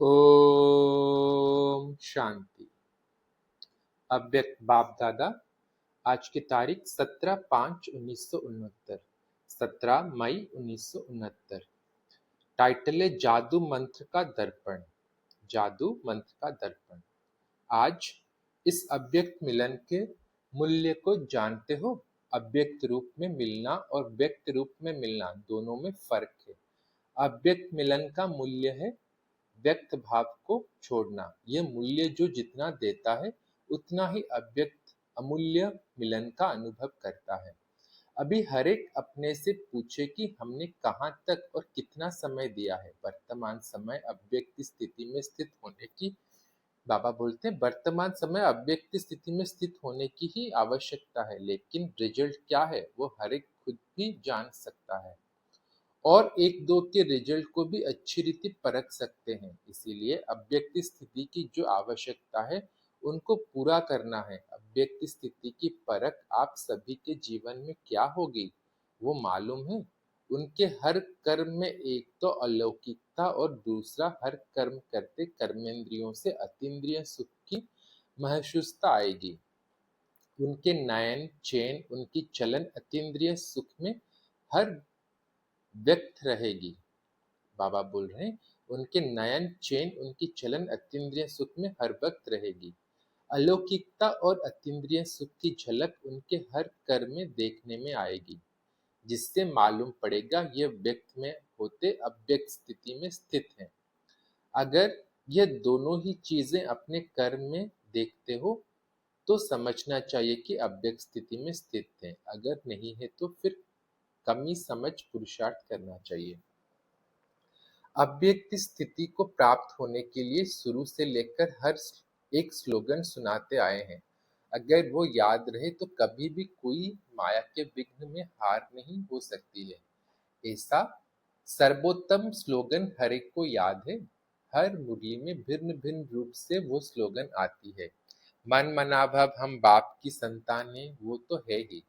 ओम शांति। अव्यक्त बाप दादा। आज की तारीख 17/5/1969, 17 मई 1969। टाइटल है जादू मंत्र का दर्पण। जादू मंत्र का दर्पण। आज इस अव्यक्त मिलन के मूल्य को जानते हो। अव्यक्त रूप में मिलना और व्यक्त रूप में मिलना दोनों में फर्क है। अव्यक्त मिलन का मूल्य है व्यक्त भाव को छोड़ना। यह मूल्य जो जितना देता है उतना ही अव्यक्त अमूल्य मिलन का अनुभव करता है। अभी हर एक अपने से पूछे कि हमने कहाँ तक और कितना समय दिया है। वर्तमान समय अव्यक्त स्थिति में स्थित होने की बाबा बोलते हैं, वर्तमान समय अव्यक्त स्थिति में स्थित होने की ही आवश्यकता है, लेकिन रिजल्ट क्या है वो हर एक खुद भी जान सकता है और एक दो के रिजल्ट को भी अच्छी रीति परख सकते हैं। इसीलिए अव्यक्त स्थिति की जो आवश्यकता है उनको पूरा करना है। अव्यक्त स्थिति की परख आप सभी के जीवन में क्या होगी वो मालूम है। उनके हर कर्म में एक तो अलौकिकता और दूसरा हर कर्म करते कर्मेंद्रियों से अतीन्द्रिय सुख की महसूसता आएगी। उनके नयन चैन उनकी चलन अतीन्द्रिय सुख में हर व्यक्त रहेगी। बाबा बोल रहे हैं, उनके नयन चैन उनकी चलन अतीन्द्रिय सुख में हर वक्त रहेगी। अलौकिकता और अतीन्द्रिय सुख की झलक उनके हर कर्म में देखने में आएगी, जिससे मालूम पड़ेगा ये व्यक्त में होते अव्यक्त स्थिति में स्थित हैं। अगर ये दोनों ही चीजें अपने कर्म में देखते हो तो समझना चाहिए कि अव्यक्त स्थिति में स्थित हैं। अगर नहीं है तो फिर कमी समझ पुरुषार्थ करना चाहिए। अव्यक्त स्थिति को प्राप्त होने के लिए शुरू से लेकर हर एक स्लोगन सुनाते आए हैं। अगर वो याद रहे तो कभी भी कोई माया के विघ्न में हार नहीं हो सकती है। ऐसा सर्वोत्तम स्लोगन हर एक को याद है। हर मुरली में भिन्न भिन्न रूप से वो स्लोगन आती है। मन मना भव हम बाप की संतान हैं, वो तो है ही,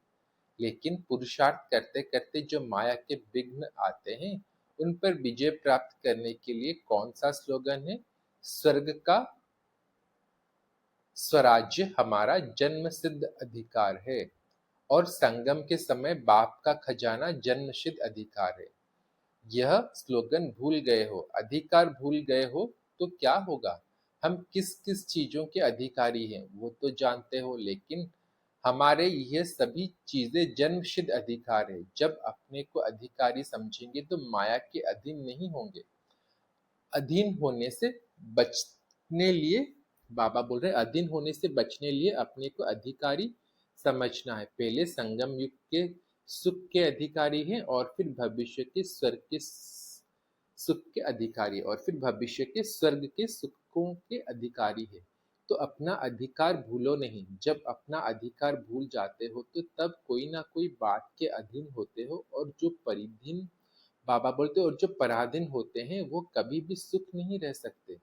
लेकिन पुरुषार्थ करते करते जो माया के विघ्न आते हैं उन पर विजय प्राप्त करने के लिए कौन सा स्लोगन है? स्वर्ग का स्वराज्य हमारा जन्म सिद्ध अधिकार है और संगम के समय बाप का खजाना जन्म सिद्ध अधिकार है। यह स्लोगन भूल गए हो, अधिकार भूल गए हो तो क्या होगा? हम किस किस चीजों के अधिकारी हैं वो तो जानते हो, लेकिन हमारे यह सभी चीजें जन्मसिद्ध अधिकार है। जब अपने को अधिकारी समझेंगे तो माया के अधीन नहीं होंगे। अधीन होने से बचने लिए बाबा बोल रहे हैं, अधीन होने से बचने लिए अपने को अधिकारी समझना है। पहले संगम युग के सुख के अधिकारी हैं और फिर भविष्य के स्वर्ग के सुख के अधिकारी और फिर भविष्य के स्वर्ग के सुखों के अधिकारी है। तो अपना अधिकार भूलो नहीं। जब अपना अधिकार भूल जाते हो तो तब कोई ना कोई बात के अधीन होते हो और जो परिधीन बाबा बोलते और जो पराधीन होते हैं वो कभी भी सुख नहीं रह सकते।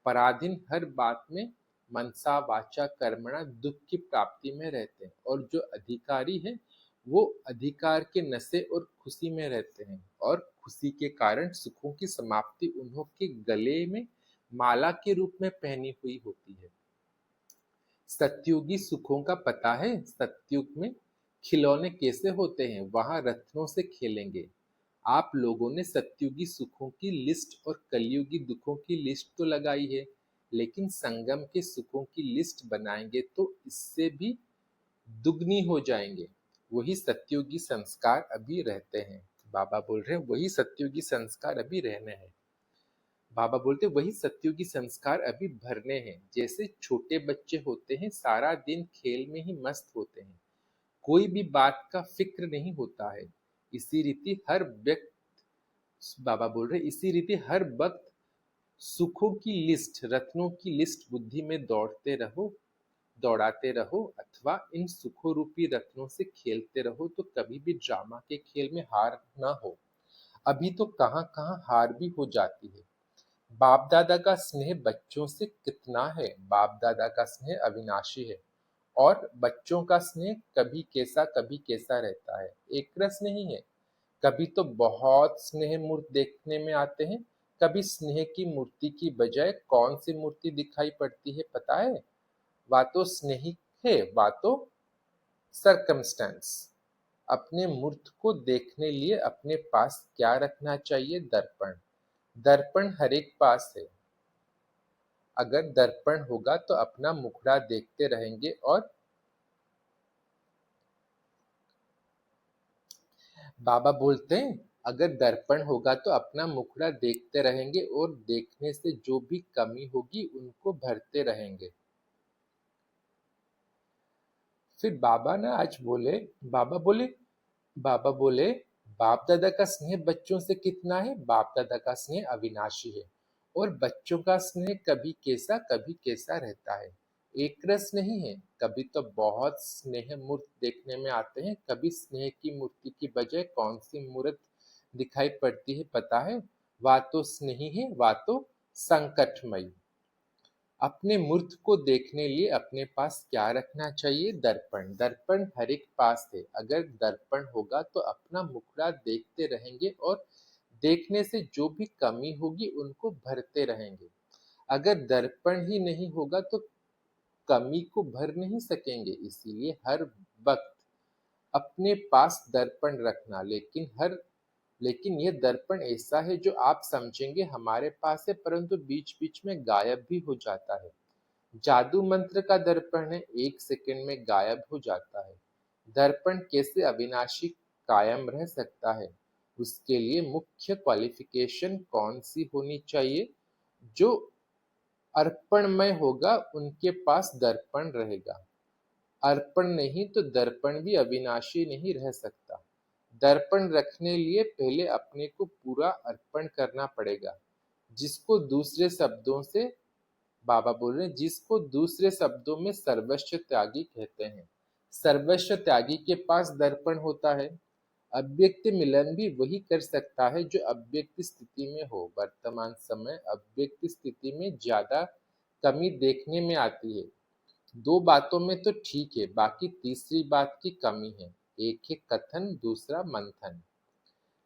पराधीन हर बात में मनसा वाचा कर्मणा दुख की प्राप्ति में रहते हैं और जो अधिकारी है वो अधिकार के नशे और खुशी में रहते हैं और खुशी के कारण सुखों की समाप्ति उन्हों के गले में माला के रूप में पहनी हुई होती है। सत्युगी सुखों का पता है? सत्युग में खिलौने कैसे होते हैं? वहां रत्नों से खेलेंगे। आप लोगों ने सत्युगी सुखों की लिस्ट और कलयुगी दुखों की लिस्ट तो लगाई है, लेकिन संगम के सुखों की लिस्ट बनाएंगे तो इससे भी दुगनी हो जाएंगे। वही सत्युगी संस्कार अभी रहते हैं। बाबा बोल रहे हैं वही सत्युगी संस्कार अभी रहने हैं। बाबा बोलते वही सत्युगी संस्कार अभी भरने हैं। जैसे छोटे बच्चे होते हैं सारा दिन खेल में ही मस्त होते हैं, कोई भी बात का फिक्र नहीं होता है। इसी रीति हर व्यक्ति बाबा बोल रहे इसी रीति हर वक्त सुखों की लिस्ट रत्नों की लिस्ट बुद्धि में दौड़ाते रहो अथवा इन सुखों रूपी रत्नों से खेलते रहो तो कभी भी ड्रामा के खेल में हार ना हो। अभी तो कहाँ कहाँ हार भी हो जाती है। बाप दादा का स्नेह बच्चों से कितना है? बाप दादा का स्नेह अविनाशी है और बच्चों का स्नेह कभी कैसा रहता है, एक रस नहीं है। कभी तो बहुत स्नेह मूर्त देखने में आते हैं, कभी स्नेह की मूर्ति की बजाय कौन सी मूर्ति दिखाई पड़ती है पता है? वा तो स्नेही है, वा तो सरकमस्टेंस। अपने मूर्त को देखने लिए अपने पास क्या रखना चाहिए? दर्पण। दर्पण हर एक पास है। अगर दर्पण होगा तो अपना मुखड़ा देखते रहेंगे और बाबा बोलते हैं, अगर दर्पण होगा तो अपना मुखड़ा देखते रहेंगे और देखने से जो भी कमी होगी उनको भरते रहेंगे। फिर बाबा ना आज बोले, बाबा बोले बाबा बोले बाप दादा का स्नेह बच्चों से कितना है? बाप दादा का स्नेह अविनाशी है और बच्चों का स्नेह कभी कैसा रहता है। एक रस नहीं है। कभी तो बहुत स्नेह मूर्त देखने में आते हैं। कभी स्नेह की मूर्ति की बजाय कौन सी मूर्त दिखाई पड़ती है पता है? वा तो स्नेही है, वा तो संकटमयी। अपने मूर्त को देखने लिए अपने पास क्या रखना चाहिए? दर्पण। दर्पण हर एक पास है। अगर दर्पण होगा तो अपना मुखड़ा देखते रहेंगे और देखने से जो भी कमी होगी उनको भरते रहेंगे। अगर दर्पण ही नहीं होगा तो कमी को भर नहीं सकेंगे। इसीलिए हर वक्त अपने पास दर्पण रखना, लेकिन यह दर्पण ऐसा है जो आप समझेंगे हमारे पास है परंतु बीच बीच में गायब भी हो जाता है। जादू मंत्र का दर्पण है, एक सेकंड में गायब हो जाता है। दर्पण कैसे अविनाशी कायम रह सकता है? उसके लिए मुख्य क्वालिफिकेशन कौन सी होनी चाहिए? जो अर्पणमय होगा उनके पास दर्पण रहेगा। अर्पण नहीं तो दर्पण भी अविनाशी नहीं रह सकता। दर्पण रखने लिए पहले अपने को पूरा अर्पण करना पड़ेगा, जिसको दूसरे शब्दों से बाबा बोल रहे हैं, जिसको दूसरे शब्दों में सर्वस्व त्यागी कहते हैं। सर्वस्व त्यागी के पास दर्पण होता है। अव्यक्त मिलन भी वही कर सकता है जो अव्यक्त स्थिति में हो। वर्तमान समय अव्यक्त स्थिति में ज्यादा कमी देखने में आती है। दो बातों में तो ठीक है, बाकी तीसरी बात की कमी है। एक है कथन, दूसरा मंथन।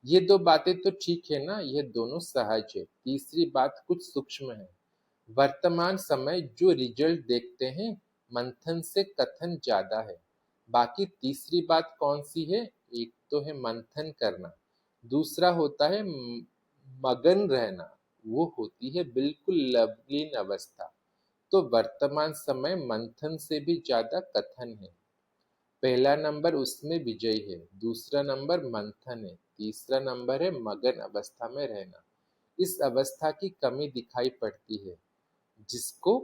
ये दो बातें तो ठीक है ना, ये दोनों सहज है। तीसरी बात कुछ सूक्ष्म है। वर्तमान समय जो रिजल्ट देखते हैं मंथन से कथन ज्यादा है। बाकी तीसरी बात कौन सी है? एक तो है मंथन करना, दूसरा होता है मगन रहना, वो होती है बिल्कुल लवलीन अवस्था। तो वर्तमान समय मंथन से भी ज्यादा कथन है। पहला नंबर उसमें विजय है, दूसरा नंबर मंथन है, तीसरा नंबर है मगन अवस्था में रहना। इस अवस्था की कमी दिखाई पड़ती है जिसको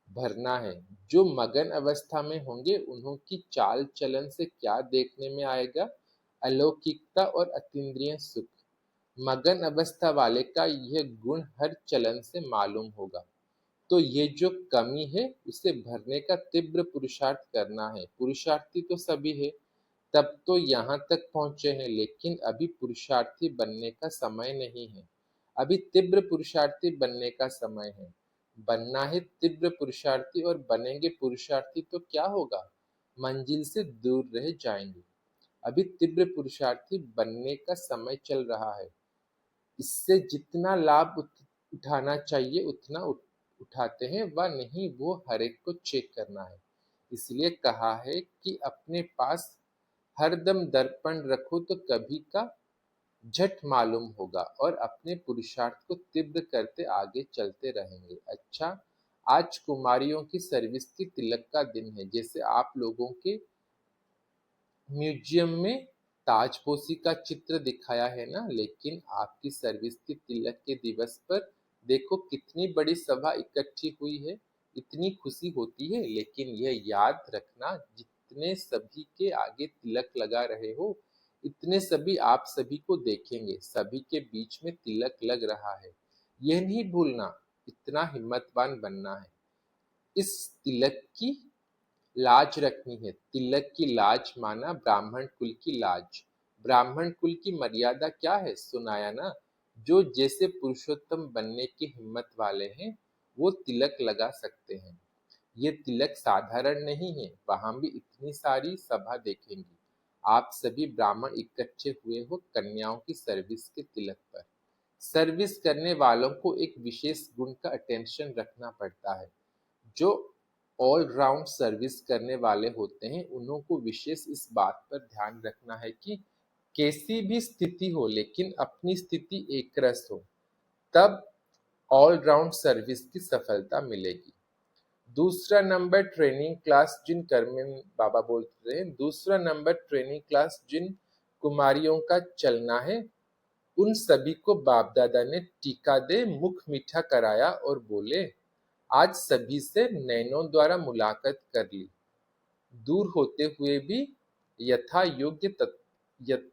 भरना है। जो मगन अवस्था में होंगे उन्हों की चाल चलन से क्या देखने में आएगा? अलौकिकता और अतीन्द्रिय सुख। मगन अवस्था वाले का यह गुण हर चलन से मालूम होगा। तो ये जो कमी है उसे भरने का तीव्र पुरुषार्थ करना है। पुरुषार्थी तो सभी है, तब तो यहाँ तक पहुंचे हैं, लेकिन अभी पुरुषार्थी बनने का समय नहीं है। अभी तीव्र पुरुषार्थी बनने का समय है। बनना है तीव्र पुरुषार्थी और बनेंगे पुरुषार्थी तो क्या होगा? मंजिल से दूर रह जाएंगे। अभी तीव्र पुरुषार्थी बनने का समय चल रहा है। इससे जितना लाभ उठाना चाहिए उतना उठाते हैं व नहीं, वो हर एक को चेक करना है। इसलिए कहा है कि अपने पास हरदम दर्पण रखो तो कभी का झट मालूम होगा और अपने पुरुषार्थ को तीव्र करते आगे चलते रहेंगे। अच्छा, आज कुमारियों की सर्विस की तिलक का दिन है। जैसे आप लोगों के म्यूजियम में ताजपोशी का चित्र दिखाया है ना, लेकिन आपकी सर्विस की तिलक के दिवस पर देखो कितनी बड़ी सभा इकट्ठी हुई है। इतनी खुशी होती है, लेकिन यह याद रखना जितने सभी के आगे तिलक लगा रहे हो इतने सभी आप सभी को देखेंगे। सभी के बीच में तिलक लग रहा है, यह नहीं भूलना। इतना हिम्मतवान बनना है। इस तिलक की लाज रखनी है। तिलक की लाज माना ब्राह्मण कुल की लाज। ब्राह्मण कुल की मर्यादा क्या है? सुनाया ना। जो जैसे पुरुषोत्तम बनने की हिम्मत वाले हैं वो तिलक लगा सकते हैं। ये तिलक साधारण नहीं है। वहां भी इतनी सारी सभा देखेंगी। आप सभी ब्राह्मण इकट्ठे हुए हो कन्याओं की सर्विस के तिलक पर। सर्विस करने वालों को एक विशेष गुण का अटेंशन रखना पड़ता है। जो ऑल राउंड सर्विस करने वाले होते हैं उन्हों को विशेष इस बात पर ध्यान रखना है कि कैसी भी स्थिति हो लेकिन अपनी स्थिति एक रस हो, तब ऑल राउंड सर्विस की सफलता मिलेगी। दूसरा नंबर ट्रेनिंग क्लास जिन कर्मिन बाबा बोलते हैं, दूसरा नंबर ट्रेनिंग क्लास जिन कुमारियों का चलना है, उन सभी को बाप दादा ने टीका दे मुख मीठा कराया और बोले, आज सभी से नैनों द्वारा मुलाकात कर ली। दूर होते हुए भी यथा योग्य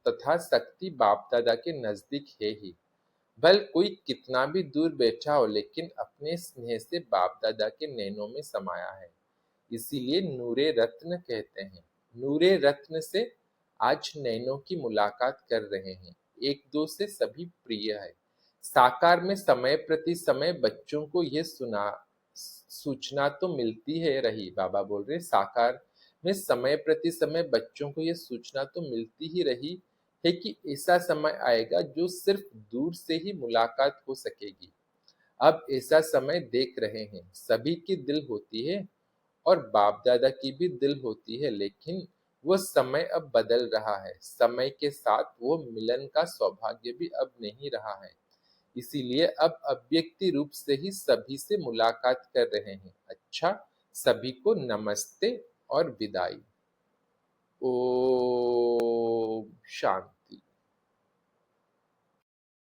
तथा शक्ति बाप दादा के नजदीक है ही। भल कोई कितना भी दूर बैठा हो लेकिन अपने स्नेह से बाप दादा के नैनों में समाया है, इसीलिए नूरे रत्न कहते हैं। नूरे रत्न से आज नैनों की मुलाकात कर रहे हैं, एक दो से सभी प्रिय है। साकार में समय प्रति समय बच्चों को यह सूचना तो मिलती है रही, बाबा बोल रहे साकार में समय प्रति समय बच्चों को यह सूचना तो मिलती ही रही है कि ऐसा समय आएगा जो सिर्फ दूर से ही मुलाकात हो सकेगी। अब ऐसा समय देख रहे हैं, सभी की दिल होती है और बाप दादा की भी दिल होती है, लेकिन वो समय अब बदल रहा है। समय के साथ वो मिलन का सौभाग्य भी अब नहीं रहा है, इसीलिए अब अव्यक्ति रूप से ही सभी से मुलाकात कर रहे हैं। अच्छा, सभी को नमस्ते और विदाई। ओम शांति।